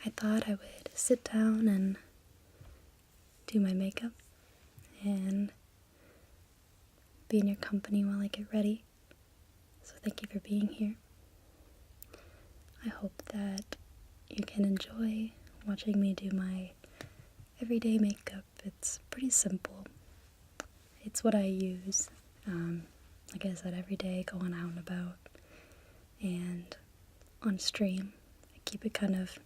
I thought I would sit down and do my makeup and be in your company while I get ready. So thank you for being here. I hope that you can enjoy watching me do my everyday makeup. It's pretty simple. It's what I use, like I said, every day going out and about. And on stream, I keep it kind of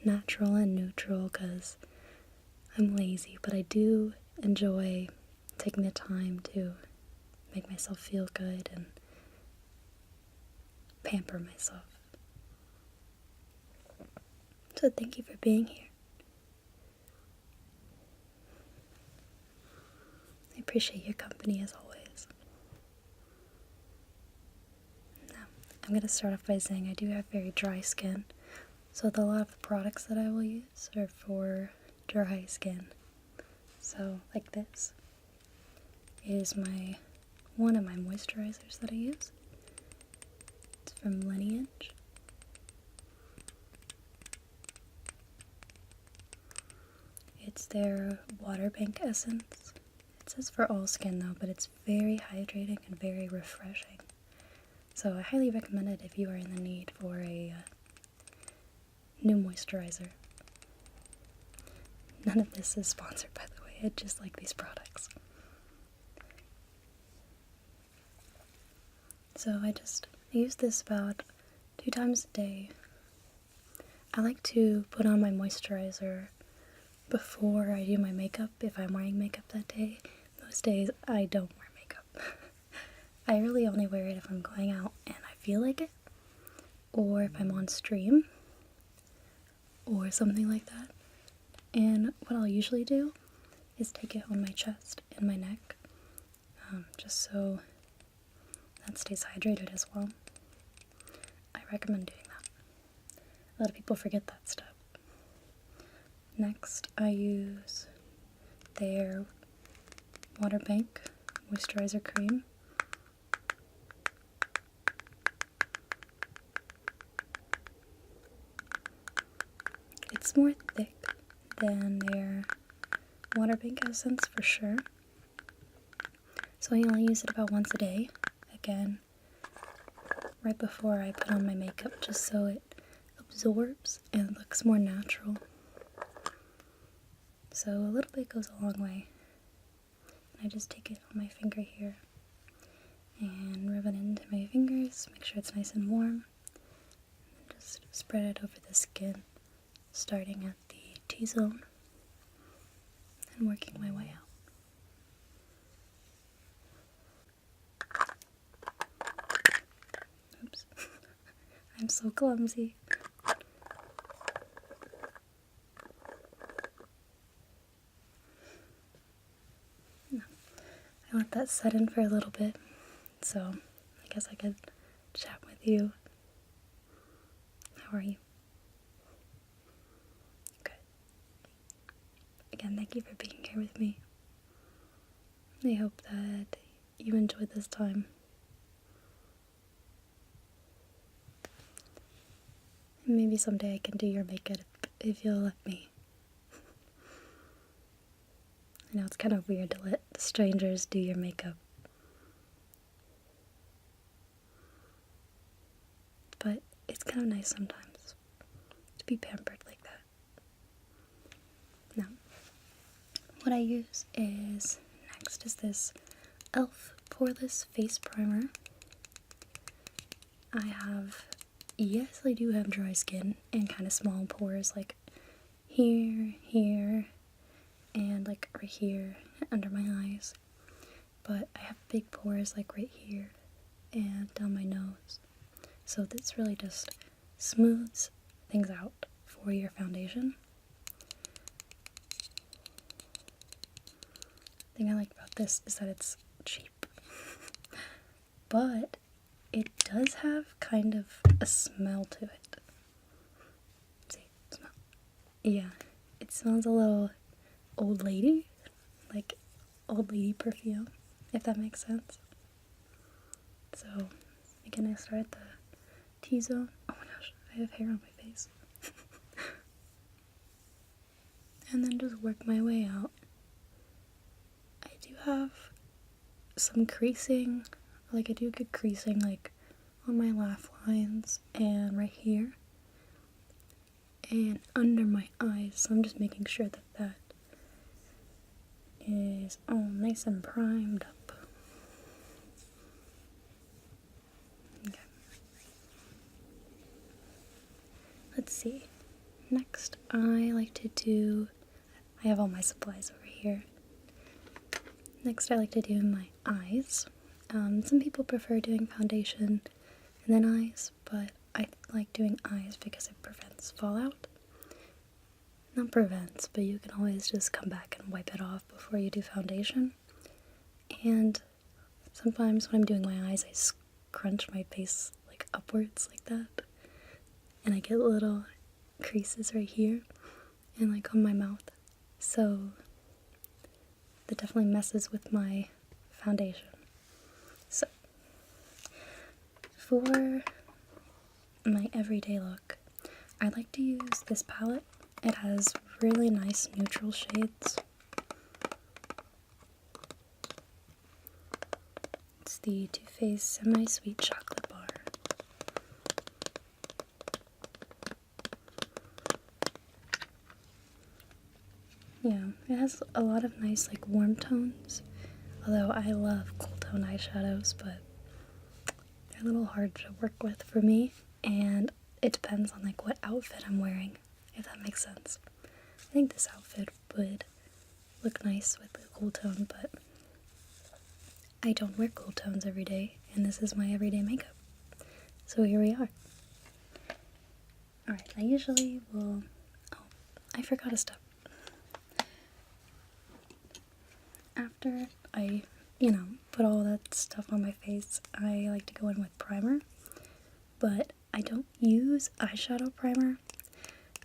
natural and neutral because I'm lazy, but I do enjoy taking the time to make myself feel good and pamper myself. So thank you for being here. I appreciate your company as always. Now, I'm going to start off by saying I do have very dry skin, so a lot of the products that I will use are for dry skin. So, like this is one of my moisturizers that I use. It's from Lineage. It's their water bank essence. It says for all skin though, but it's very hydrating and very refreshing. So I highly recommend it if you are in the need for a new moisturizer. None of this is sponsored, by the way. I just like these products. So I use this about 2 times a day. I like to put on my moisturizer before I do my makeup if I'm wearing makeup that day. Most days I don't wear makeup. I really only wear it if I'm going out and I feel like it, or if I'm on stream, or something like that. And what I'll usually do is take it on my chest and my neck, just so that stays hydrated as well. I recommend doing that. A lot of people forget that step. Next, I use their Water Bank Moisturizer Cream. It's more thick than their Water Bank Essence for sure. So I only use it about once a day. Again, right before I put on my makeup, just so it absorbs and looks more natural. So a little bit goes a long way. I just take it on my finger here and rub it into my fingers, make sure it's nice and warm, and just spread it over the skin, starting at the T-zone and working my way out. Oops. I'm so clumsy. I let that set in for a little bit, so I guess I could chat with you. How are you? Good. Again, thank you for being here with me. I hope that you enjoyed this time. And maybe someday I can do your makeup if you'll let me. I know it's kind of weird to let strangers do your makeup. But it's kind of nice sometimes to be pampered like that. Now, what I use next is this e.l.f. Poreless Face Primer. Yes, I do have dry skin and kind of small pores, like here, and like right here under my eyes. But I have big pores like right here and down my nose. So this really just smooths things out for your foundation. The thing I like about this is that it's cheap. But it does have kind of a smell to it. See, smell. Yeah, it smells a little old lady, like old lady perfume, if that makes sense. So, again, I start at the T-zone. Oh my gosh, I have hair on my face. and then just work my way out. I do have some creasing, like I do get creasing like on my laugh lines and right here and under my eyes, so I'm just making sure that that is all nice and primed up. Okay. Let's see. Next, I like to do, I have all my supplies over here. Next, I like to do my eyes. Some people prefer doing foundation and then eyes, but I like doing eyes because it prevents fallout. Not prevents, but you can always just come back and wipe it off before you do foundation. And sometimes when I'm doing my eyes, I scrunch my face like upwards like that. And I get little creases right here and like on my mouth. So that definitely messes with my foundation. So for my everyday look, I like to use this palette. It has really nice neutral shades. It's the Too Faced Semi-Sweet Chocolate Bar. Yeah, it has a lot of nice like warm tones, although I love cool tone eyeshadows, but they're a little hard to work with for me, and it depends on like what outfit I'm wearing, if that makes sense. I think this outfit would look nice with the cool tone, but I don't wear cool tones every day, and this is my everyday makeup. So here we are. Alright, I usually will... Oh, I forgot a step. After I, put all that stuff on my face, I like to go in with primer, but I don't use eyeshadow primer.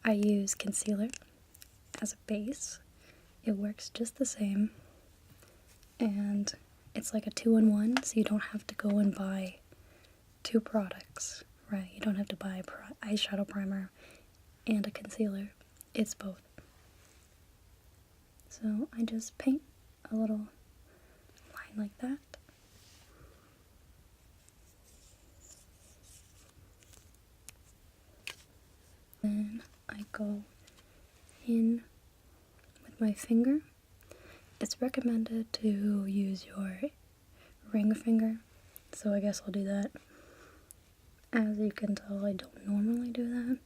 I use concealer as a base. It works just the same, and it's like a 2-in-1, so you don't have to go and buy 2 products, right? You don't have to buy eyeshadow primer and a concealer. It's both. So I just paint a little line like that. Then I go in with my finger. It's recommended to use your ring finger, so I guess I'll do that. As you can tell, I don't normally do that.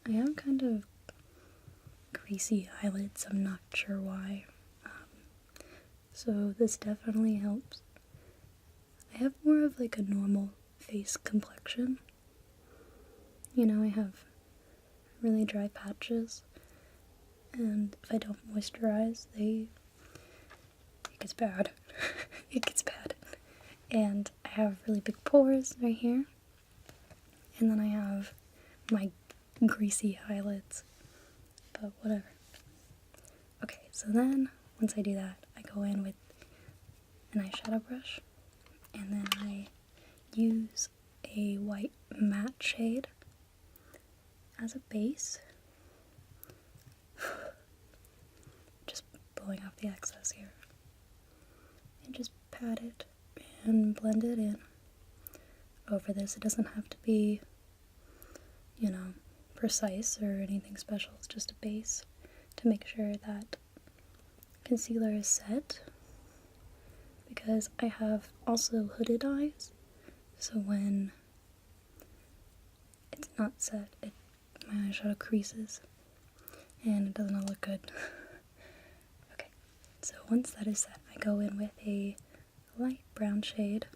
I have kind of greasy eyelids, I'm not sure why. So this definitely helps. I have more of like a normal face complexion. I have really dry patches, and if I don't moisturize, it gets bad. It gets bad. And I have really big pores right here, and then I have my greasy eyelids, but whatever. Okay, so then once I do that, I go in with an eyeshadow brush, and then I use a white matte shade as a base. Just blowing off the excess here. And just pat it and blend it in over this. It doesn't have to be, precise or anything special. It's just a base to make sure that concealer is set, because I have also hooded eyes, so when it's not set, my eyeshadow creases and it does not look good. Okay, so once that is set, I go in with a light brown shade,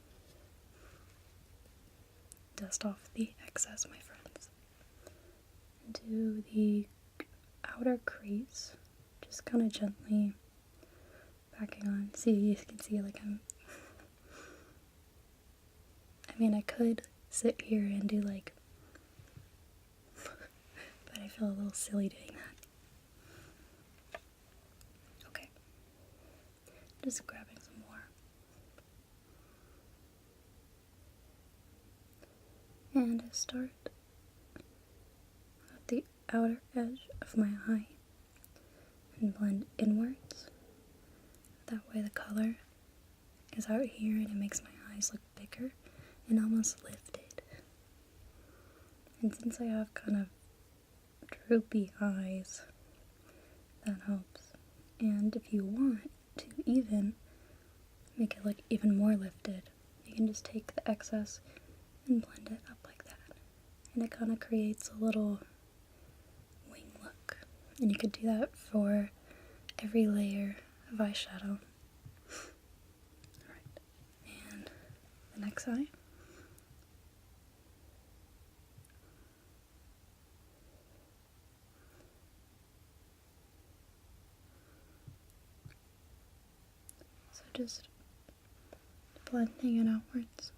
dust off the excess, my friends, do the outer crease, just kind of gently backing on. See, you can see like I could sit here and do like, but I feel a little silly doing that. Okay, just grabbing some more. And I start outer edge of my eye and blend inwards. That way the color is out here and it makes my eyes look bigger and almost lifted. And since I have kind of droopy eyes, that helps. And if you want to even make it look even more lifted, you can just take the excess and blend it up like that. And it kind of creates a little wing look. And you could do that for every layer of eyeshadow. Alright, and the next eye. So just blending it outwards,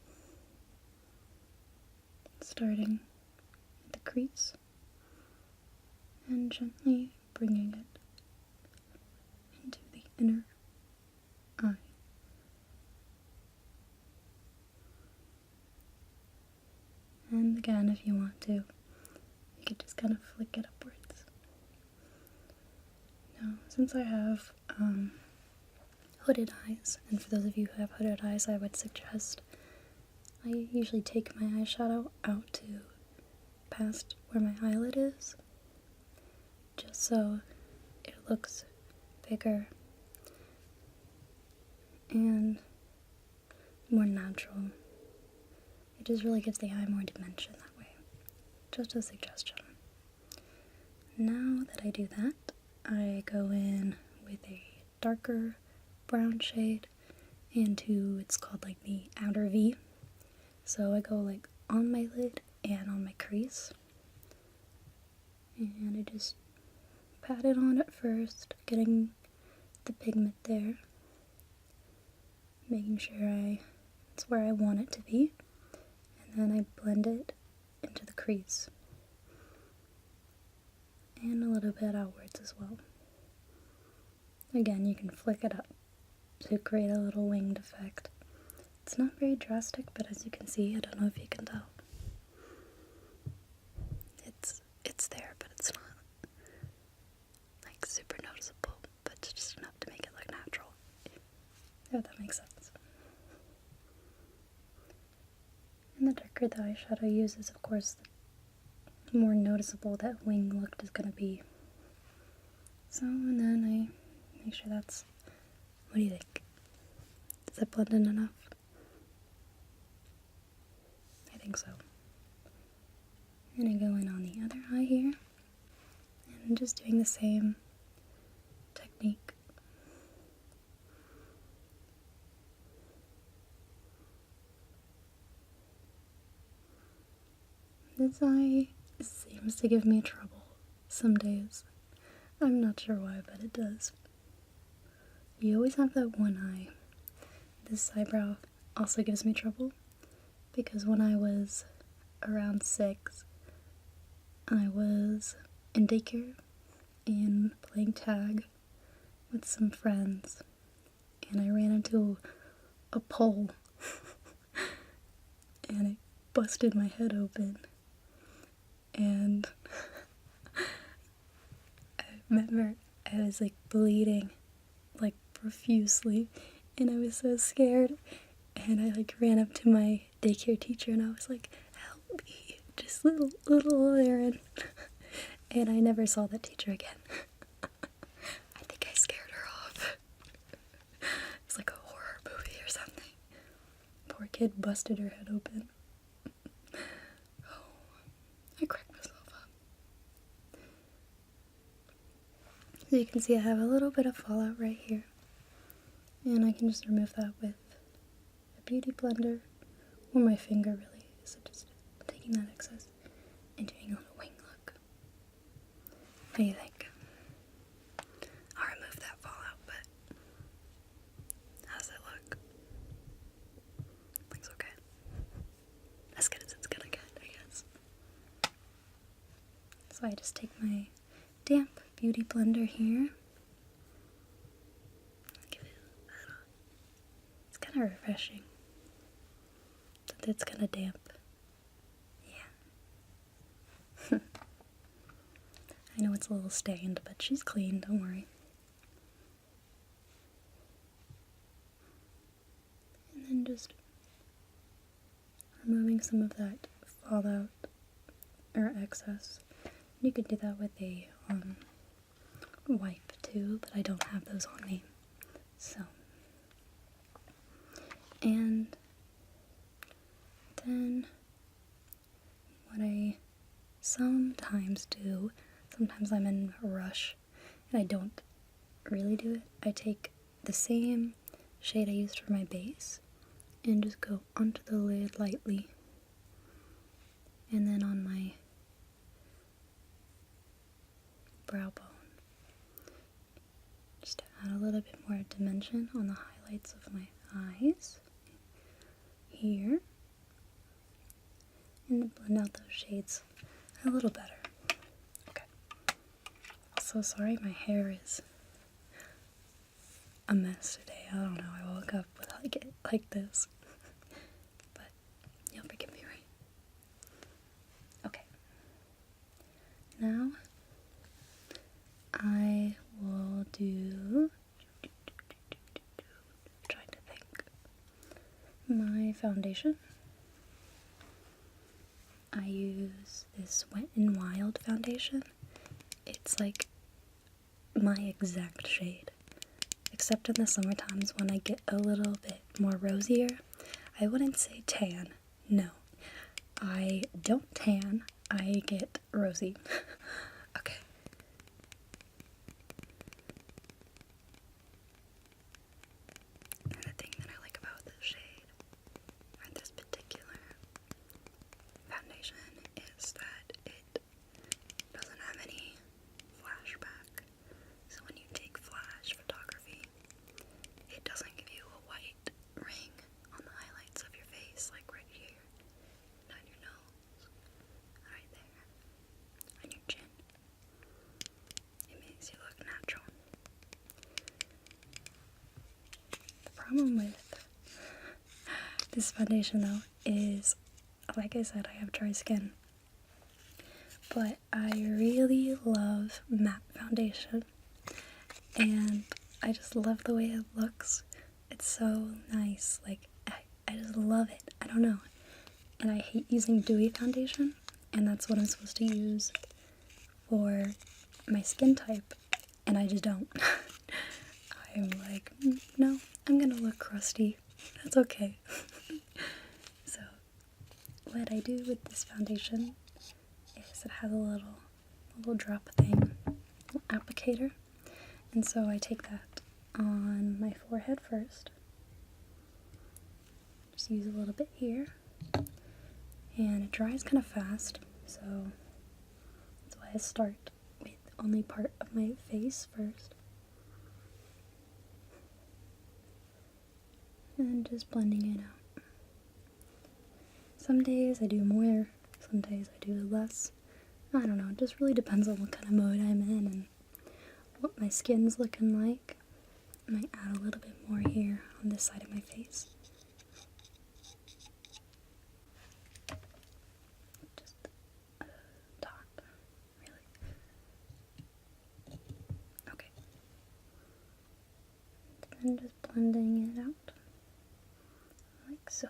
starting at the crease and gently bringing it into the inner eye. And again, if you want to, you could just kind of flick it upwards. Now, since I have hooded eyes, and for those of you who have hooded eyes, I would suggest I usually take my eyeshadow out to past where my eyelid is, just so it looks bigger and more natural. It just really gives the eye more dimension that way. Just a suggestion. Now that I do that, I go in with a darker brown shade into, it's called like the outer V. So I go like on my lid and on my crease. And I just pat it on at first, getting the pigment there. Making sure it's where I want it to be. And then I blend it into the crease. And a little bit outwards as well. Again, you can flick it up to create a little winged effect. It's not very drastic, but as you can see, I don't know if you can tell. It's there, but it's not like super noticeable, but it's just enough to make it look natural. If that makes sense. And the darker the eyeshadow uses, of course, the more noticeable that wing look is going to be. So, and then I make sure that's, what do you think? Is that blended enough? I think so. And I go in on the other eye here, and just doing the same technique. This eye seems to give me trouble some days. I'm not sure why, but it does. You always have that one eye. This eyebrow also gives me trouble because when I was around 6, I was in daycare and playing tag with some friends, and I ran into a pole and it busted my head open. And I remember I was like bleeding like profusely, and I was so scared, and I like ran up to my daycare teacher and I was like, help me, just little Aaron. And I never saw that teacher again. I think I scared her off. It's like a horror movie or something. Poor kid busted her head open. I cracked myself up. So you can see I have a little bit of fallout right here. And I can just remove that with a beauty blender or my finger really. So just taking that excess and doing a little wing look. What do you think? I'll remove that fallout, but how does it look? Looks okay. As good as it's gonna get, I guess. So I just take my damp beauty blender here. Give it a little. It's kind of refreshing. But it's kind of damp. Yeah. know it's a little stained, but she's clean, don't worry. And then just removing some of that fallout or excess. You could do that with a wipe too, but I don't have those on me. So, and then what I sometimes do, sometimes I'm in a rush and I don't really do it, I take the same shade I used for my base and just go onto the lid lightly, and then on my brow bone, just to add a little bit more dimension on the highlights of my eyes here, and to blend out those shades a little better. Okay. Also, sorry, my hair is a mess today. I don't know, I woke up with it like this. But you'll forgive me, right? Okay. Now I will do, trying to think, my foundation. I use this Wet n Wild foundation. It's like my exact shade, except in the summer times when I get a little bit more rosier. I wouldn't say tan, no. I don't tan, I get rosy. Okay. And the thing that I like about this shade, or this particular foundation, is that it doesn't have any flashback. So when you take flash photography, it doesn't give you a white ring on the highlights of your face, like right here, and on your nose, right there, on your chin. It makes you look natural. The problem with this foundation, though, is, like I said, I have dry skin. But I really love matte foundation, and I just love the way it looks. It's so nice. Like, I just love it. I don't know. And I hate using dewy foundation, and that's what I'm supposed to use for my skin type, and I just don't. I'm like, no, I'm gonna look crusty. That's okay. So, what I do with this foundation is it has a little drop thing, little applicator, and so I take that on my forehead first. Just use a little bit here, and it dries kind of fast, so that's why I start with only part of my face first. And just blending it out. Some days I do more, some days I do less. I don't know, it just really depends on what kind of mood I'm in and what my skin's looking like. I might add a little bit more here on this side of my face. Just a dot, really. Okay. And then just blending it out. Like so.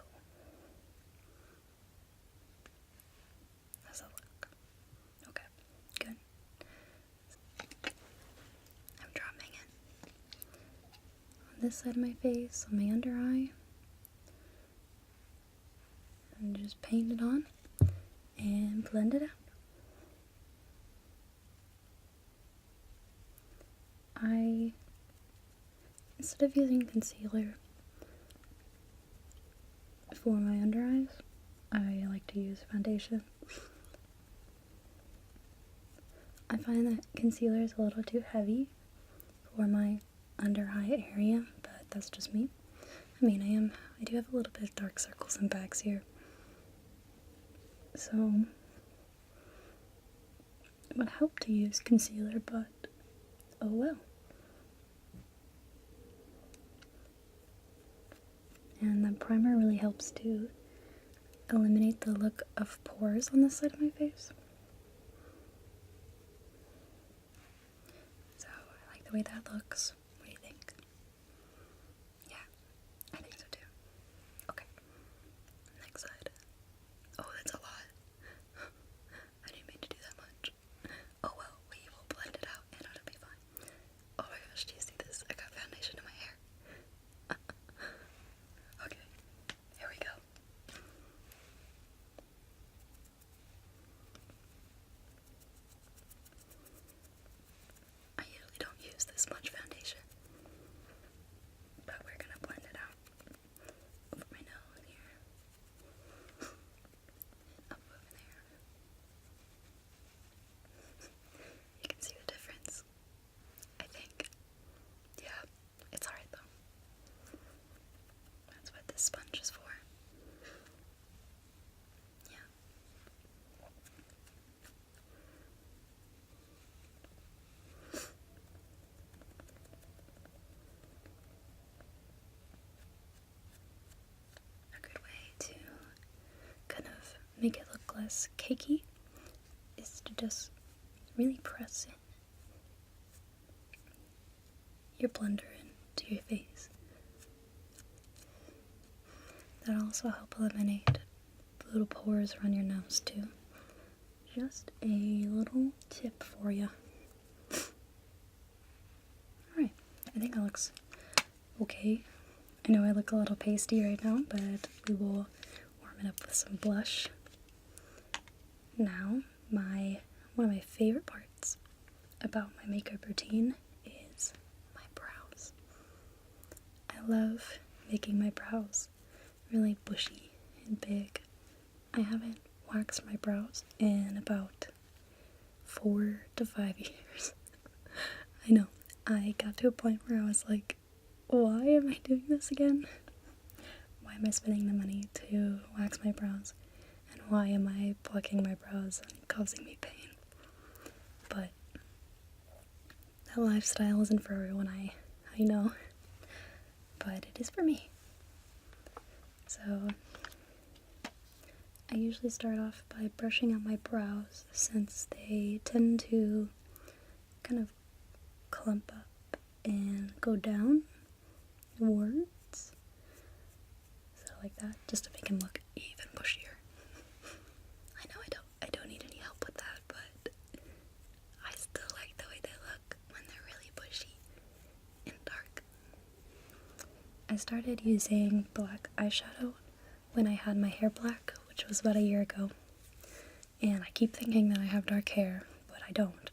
How's that look? Okay, good. I'm dropping it on this side of my face, on my under eye, and just paint it on and blend it out. Instead of using concealer for my under eyes, I like to use foundation. I find that concealer is a little too heavy for my under eye area, but that's just me. I mean, I do have a little bit of dark circles and bags here. So, it would help to use concealer, but oh well. And the primer really helps to eliminate the look of pores on this side of my face. the way that looks? What do you think? Yeah, I think so too. Okay, next side. Oh, that's a lot. I didn't mean to do that much. Oh well, we will blend it out and it'll be fine. Oh my gosh, do you see this? I got foundation in my hair. Okay, here we go. I usually don't use this much foundation, but we're gonna blend it out over my nose here, and up over there. You can see the difference, I think. Yeah, it's alright though. That's what this sponge is for. Yeah. A good way to kind of make it look less cakey is to just really press in your blender into your face. That'll also help eliminate the little pores around your nose too. Just a little tip for you. Alright, I think that looks okay. I know I look a little pasty right now, but we will warm it up with some blush. Now, one of my favorite parts about my makeup routine is my brows. I love making my brows really bushy and big. I haven't waxed my brows in about 4 to 5 years. I know, I got to a point where I was like, why am I doing this again? Why am I spending the money to wax my brows? And why am I plucking my brows and causing me pain? But that lifestyle isn't for everyone, I know. But it is for me. So I usually start off by brushing out my brows since they tend to kind of clump up and go down wards. So like that, just to make them look even bushier. I know I don't need any help with that, but I still like the way they look when they're really bushy and dark. I started using black eyeshadow when I had my hair black, which was about a year ago. And I keep thinking that I have dark hair, but I don't.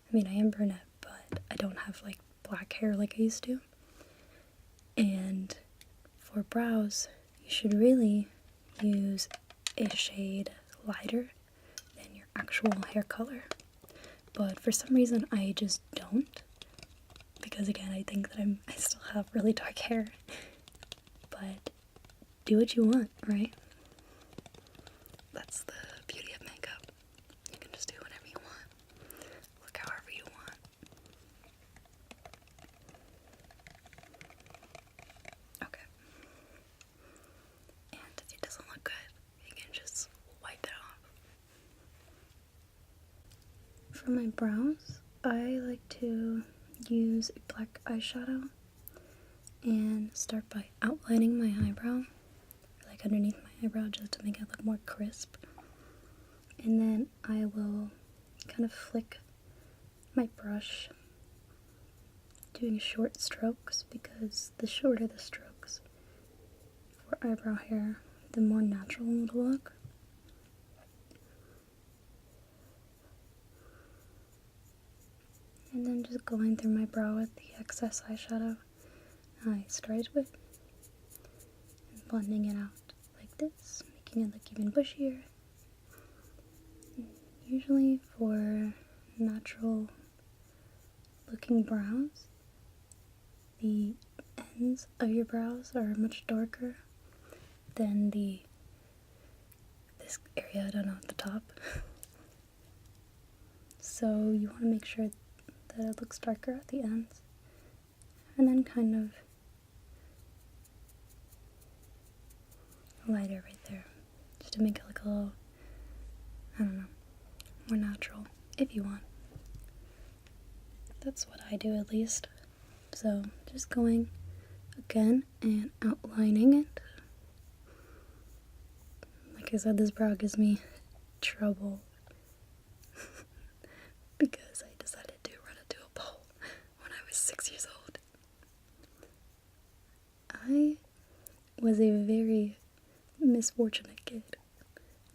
I mean, I am brunette, but I don't have like black hair like I used to. And for brows, you should really use a shade lighter than your actual hair color. But for some reason, I just don't. Because again, I think that I still have really dark hair. But do what you want, right? That's the beauty of makeup. You can just do whatever you want. Look however you want. Okay. And if it doesn't look good, you can just wipe it off. For my brows, I like to use a black eyeshadow and start by outlining my eyebrow, like underneath my eyebrow, just to make it look more crisp. And then I will kind of flick my brush, doing short strokes, because the shorter the strokes for eyebrow hair, the more natural it'll look. And then just going through my brow with the excess eyeshadow I started with, and blending it out like this, making it look even bushier. Usually for natural looking brows, the ends of your brows are much darker than this area down at the top. So you want to make sure that it looks darker at the ends, and then kind of lighter right there, just to make it look a little, I don't know, more natural, if you want. That's what I do at least. So just going again and outlining it. Like I said, this brow gives me trouble because I decided to run into a pole when I was 6 years old. I was a very misfortunate kid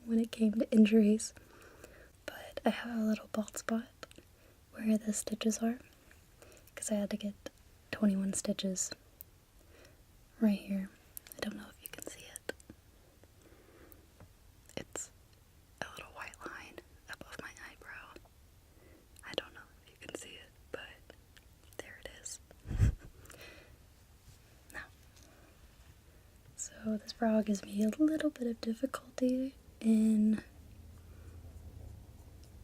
when it came to injuries, but I have a little bald spot where the stitches are because I had to get 21 stitches right here. I don't know if you can see it. It's a little white line above my eyebrow. I don't know if you can see it, but there it is. Now, so this brow gives me a little bit of difficulty in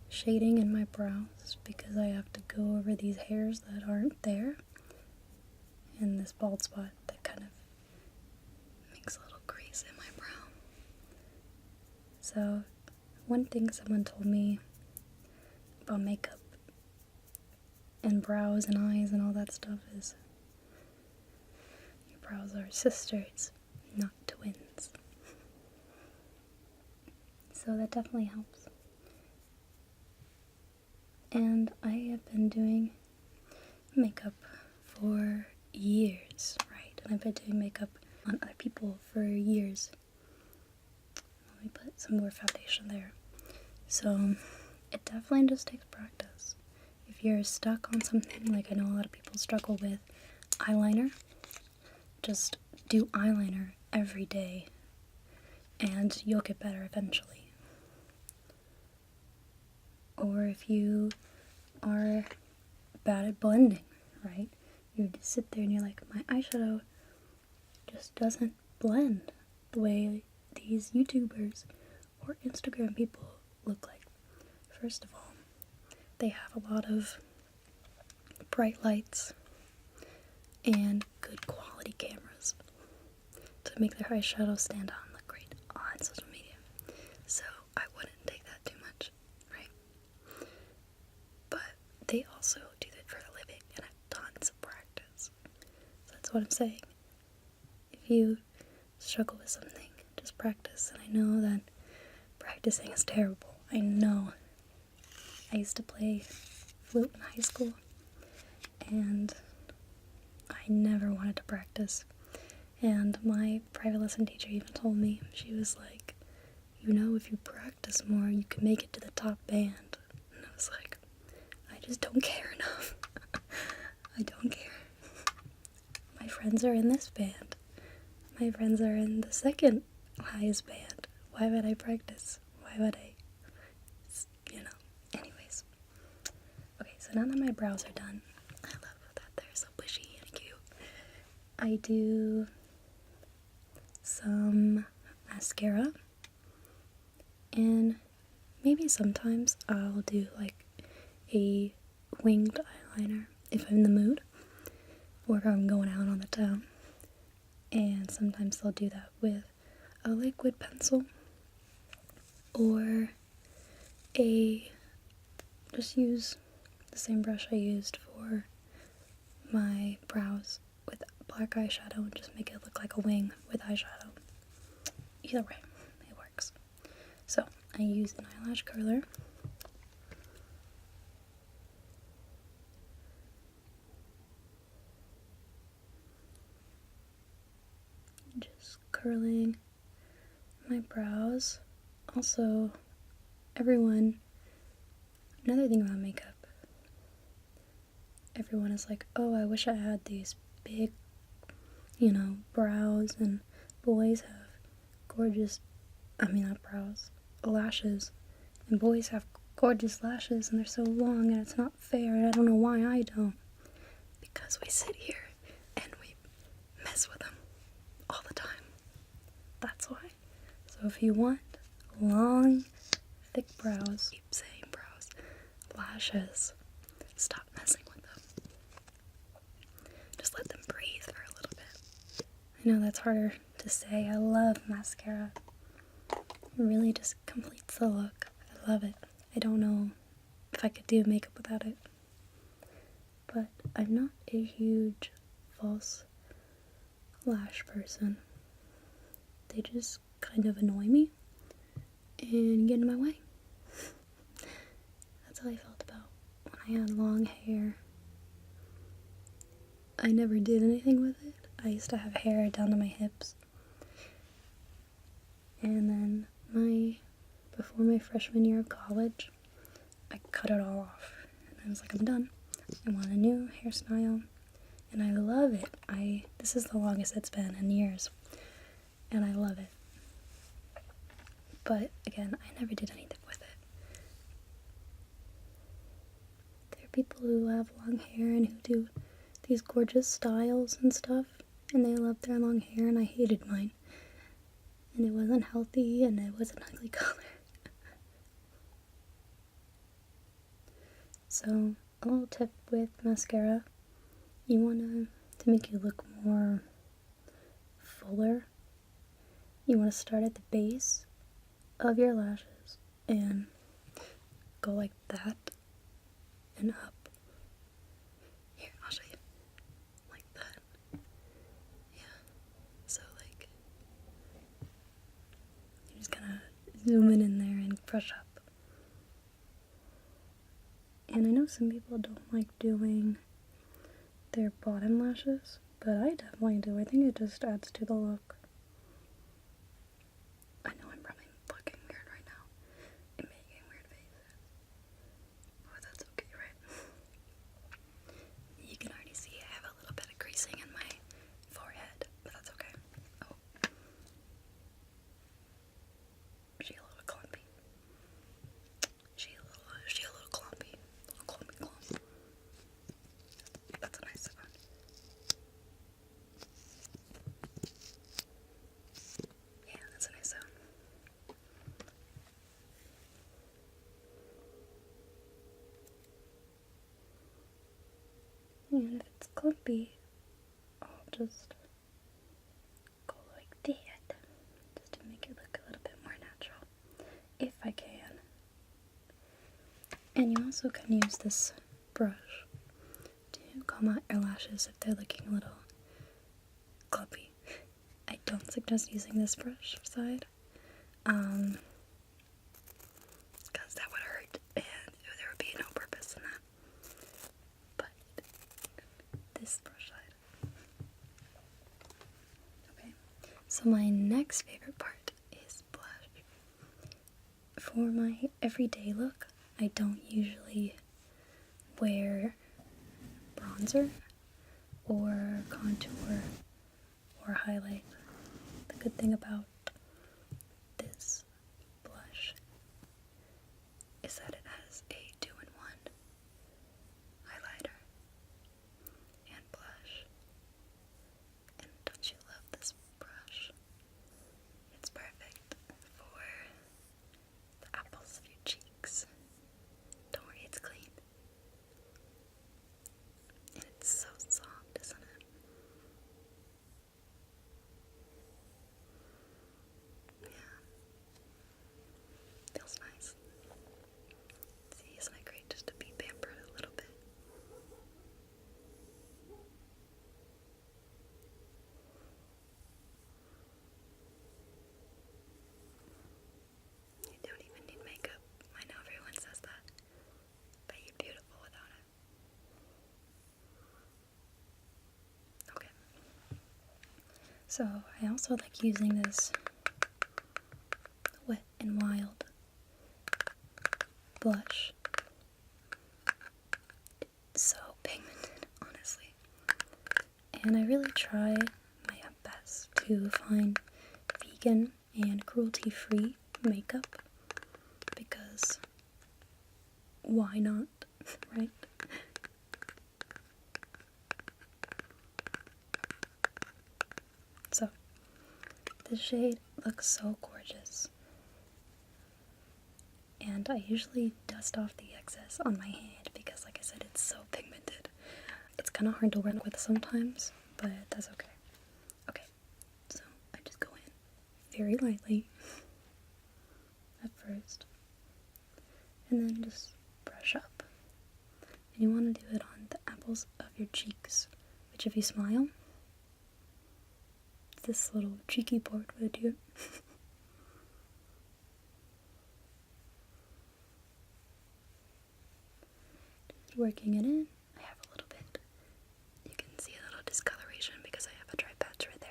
shading in my brows because I have to go over these hairs that aren't there and this bald spot that kind of makes a little crease in my brow. So one thing someone told me about makeup and brows and eyes and all that stuff is your brows are sisters, not twins. So that definitely helps. And I have been doing makeup for years, right? And I've been doing makeup on other people for years. Let me put some more foundation there. So it definitely just takes practice. If you're stuck on something, like I know a lot of people struggle with eyeliner, just do eyeliner every day and you'll get better eventually. Or if you are bad at blending, right? You just sit there and you're like, my eyeshadow just doesn't blend the way these YouTubers or Instagram people look like. First of all, they have a lot of bright lights and good quality cameras to make their eyeshadow stand out and look great on social media. So I wouldn't take that too much, right? But they also do that for a living and have tons of practice. So that's what I'm saying. If you struggle with something, just practice. And I know that practicing is terrible. I know. I used to play flute in high school, and I never wanted to practice. And my private lesson teacher even told me, she was like, you know, if you practice more, you can make it to the top band. And I was like, I just don't care enough. I don't care. My friends are in this band. My friends are in the second highest band. Why would I practice? Why would I? Anyways. Okay, so now that my brows are done, I love that they're so bushy and cute. I do some mascara, and maybe sometimes I'll do like a winged eyeliner if I'm in the mood, or if I'm going out on the town. And sometimes I'll do that with a liquid pencil, or just use the same brush I used for my brows with black eyeshadow and just make it look like a wing with eyeshadow. Either way, it works. So I use an eyelash curler. Just curling my brows. Also, another thing about makeup, everyone is like, oh, I wish I had these big, brows, and boys have gorgeous, not brows, lashes, and boys have gorgeous lashes, and they're so long, and it's not fair, and I don't know why I don't. Because we sit here, and we mess with them all the time. That's why. So if you want long, thick brows, keep saying brows, lashes, stop messing with them. Just let them breathe for a little bit. I know that's harder to say. I love mascara. It really just completes the look. I love it. I don't know if I could do makeup without it. but I'm not a huge false lash person. They just kind of annoy me and get in my way. That's how I felt about when I had long hair. I never did anything with it. I used to have hair down to my hips. And then before my freshman year of college, I cut it all off. And I was like, I'm done. I want a new hairstyle. And I love it. This is the longest it's been in years. And I love it. But again, I never did anything with it. There are people who have long hair and who do these gorgeous styles and stuff, and they love their long hair, and I hated mine. And it wasn't healthy, and it was an ugly color. So, a little tip with mascara, you want to make you look more fuller, you want to start at the base of your lashes and go like that and up. Here, I'll show you. Like that. Yeah. So like, you're just gonna zoom in there and brush up. And I know some people don't like doing their bottom lashes, but I definitely do. I think it just adds to the look. I know I'm probably looking weird right now and making weird faces. Oh, that's okay, right? You can already see I have a little bit of creasing in my forehead, but that's okay. Oh. She a little clumpy. She a little clumpy. Little clumpy clump. That's a nice sound. Yeah, that's a nice sound. And if it's clumpy, I'll just go like that, just to make it look a little bit more natural, if I can. And you also can use this brush to comb out your lashes if they're looking a little clumpy. I don't suggest using this brush side, because that would hurt, and there would be no purpose in that. But this brush side. Okay, so my next favorite part is blush. For my everyday look, I don't usually wear bronzer or contour or highlight. The good thing about this blush is that it has a 2-in-1 highlighter and blush. And don't you love this brush? It's perfect for the apples of your cheeks. Don't worry, it's clean. And it's so soft, isn't it? Yeah. Feels nice. See, isn't it great just to be pampered a little bit? You don't even need makeup. I know everyone says that, but you're beautiful without it. Okay. So I also like using this Wet n Wild blush. It's so pigmented, honestly. And I really try my best to find vegan and cruelty-free makeup, because why not, right? So, this shade looks so gorgeous. And I usually dust off the excess on my hand because, like I said, it's so pigmented. It's kind of hard to work with sometimes, but that's okay. Okay, so I just go in very lightly at first, and then just brush up. And you want to do it on the apple temples of your cheeks, which if you smile, this little cheeky part right here. Just working it in. I have a little bit. You can see a little discoloration because I have a dry patch right there.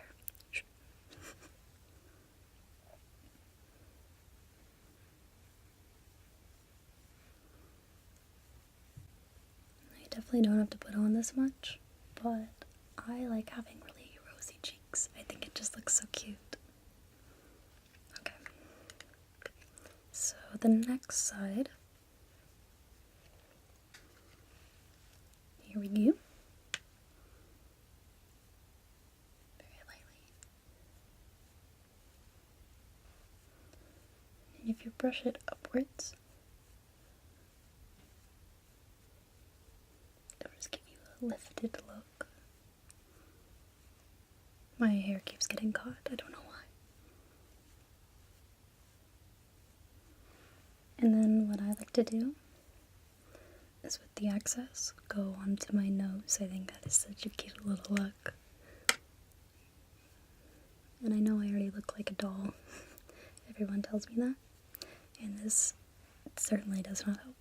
I definitely don't have to put on this much, but I like having really rosy cheeks. I think it just looks so cute. Okay. So the next side. Here we go. Very lightly. And if you brush it upwards, it'll just give you a lifted look. My hair keeps getting caught, I don't know why. And then what I like to do is with the excess, go onto my nose. I think that is such a cute little look. And I know I already look like a doll. Everyone tells me that. And this certainly does not help.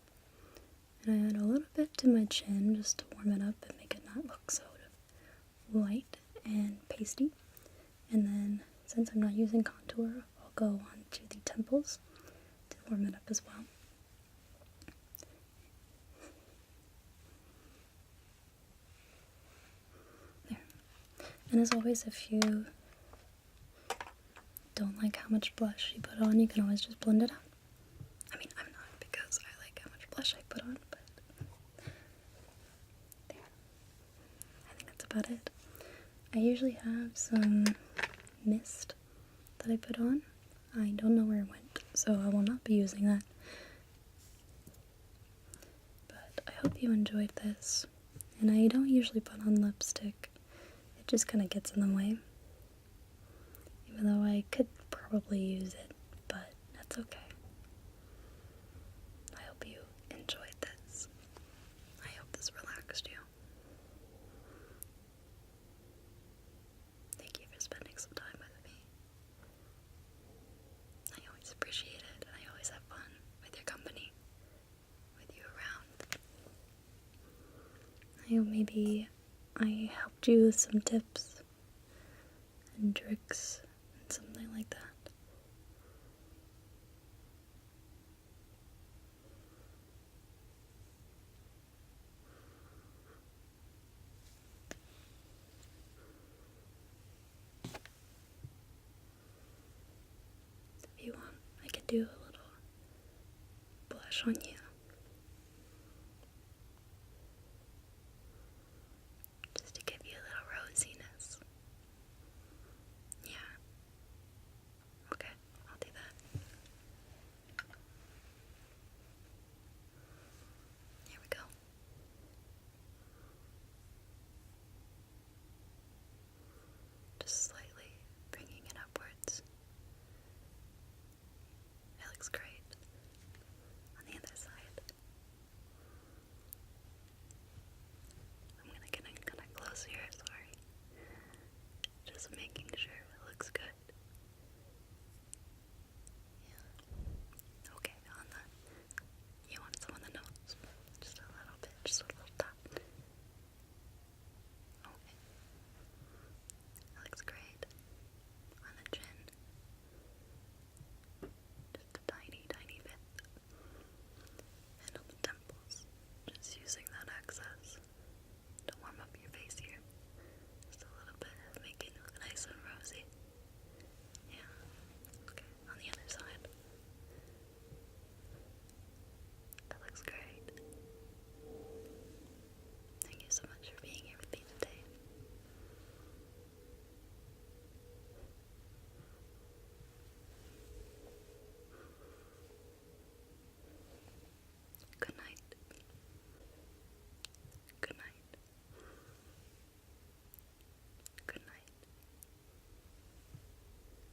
And I add a little bit to my chin just to warm it up and make it not look so white and pasty. And then, since I'm not using contour, I'll go on to the temples to warm it up as well. There. And as always, if you don't like how much blush you put on, you can always just blend it out. I mean, I'm not, because I like how much blush I put on, but there. I think that's about it. I usually have some mist that I put on. I don't know where it went, so I will not be using that. But I hope you enjoyed this. And I don't usually put on lipstick. It just kind of gets in the way. Even though I could probably use it, but that's okay. I hope you enjoyed this. I hope this relaxed you. Thank you for spending some time with me. I always appreciate it, and I always have fun with your company, with you around. I hope maybe I helped you with some tips and tricks and something like that. If you want, I could do a little blush on you.